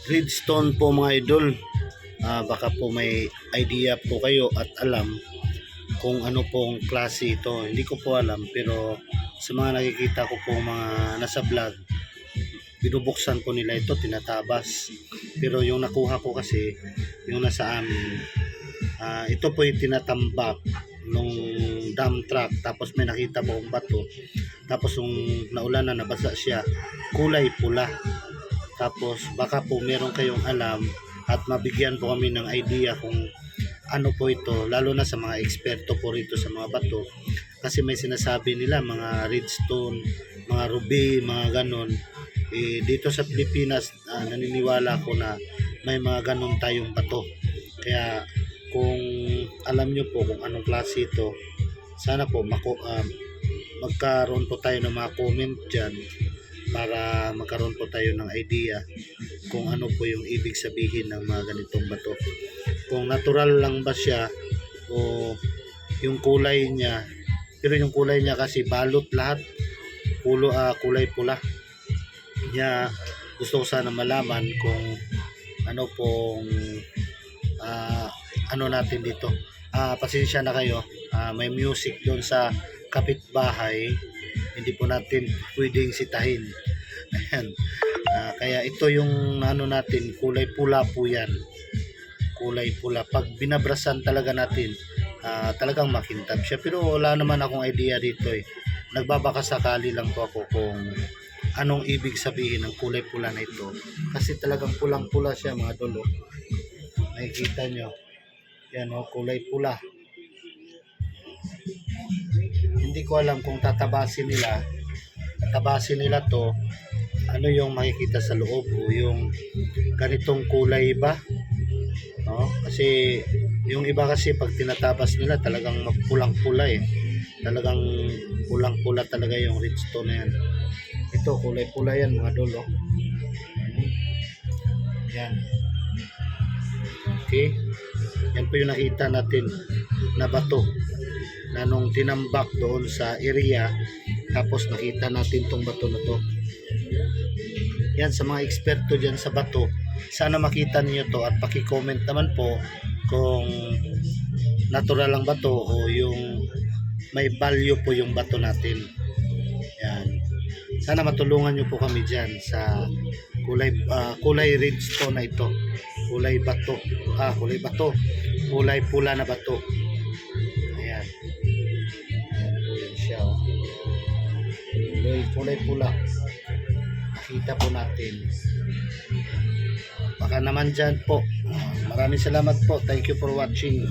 Redstone po mga idol. Baka po may idea po kayo at alam kung ano pong klase ito. Hindi ko po alam, pero sa mga nakikita ko po mga nasa vlog, binubuksan po nila ito, tinatabas. Pero yung nakuha ko kasi, yung nasa amin, ito po yung tinatambak nung dump truck. Tapos may nakita po akong bato. Tapos yung naulan na nabasa siya, kulay pula. Tapos baka po meron kayong alam at mabigyan po kami ng idea kung ano po ito, lalo na sa mga eksperto po rito sa mga bato, kasi may sinasabi nila mga redstone, mga ruby, mga ganon. Dito sa Pilipinas, naniniwala ko na may mga ganon tayong bato. Kaya kung alam nyo po kung anong klase ito, sana po magkaroon po tayo ng mga comment dyan para magkaroon po tayo ng idea kung ano po yung ibig sabihin ng mga ganitong bato. Kung natural lang ba siya o yung kulay niya, pero yung kulay niya kasi balot lahat, kulay pula. Kaya gusto ko sana malaman kung ano pong ano natin dito. Pasensya na kayo, may music doon sa kapitbahay, hindi po natin pwedeng sitahin. Ayan. Kaya ito yung ano natin, kulay pula po yan. Kulay pula. Pag binabrasan talaga natin, talagang makintab siya. Pero wala naman akong idea dito eh. Nagbabakasakali lang po ako kung anong ibig sabihin ng kulay pula na ito. Kasi talagang pulang pula siya mga dolo. Nakikita nyo. Yan o, kulay pula. Hindi ko alam kung tatabasin nila to, ano yung makikita sa loob o yung ganitong kulay ba, no? Kasi yung iba kasi pag tinatabas nila talagang pulang pula eh, talagang pulang pula talaga yung redstone na yan. Ito kulay pula yan mga dolo. Yan, okay, yan po yung nakita natin na bato na nung tinambak doon sa area, tapos nakita natin tong bato na to. Yan, sa mga eksperto dyan sa bato, sana makita niyo to at paki-comment naman po kung natural lang bato o yung may value po yung bato natin. Yan, sana matulungan niyo po kami dyan sa kulay redstone na ito, kulay pula na bato. Ayan, ayan po yan siya, oh. Kulay pula, nakita po natin. Baka naman dyan po. Maraming salamat po, thank you for watching.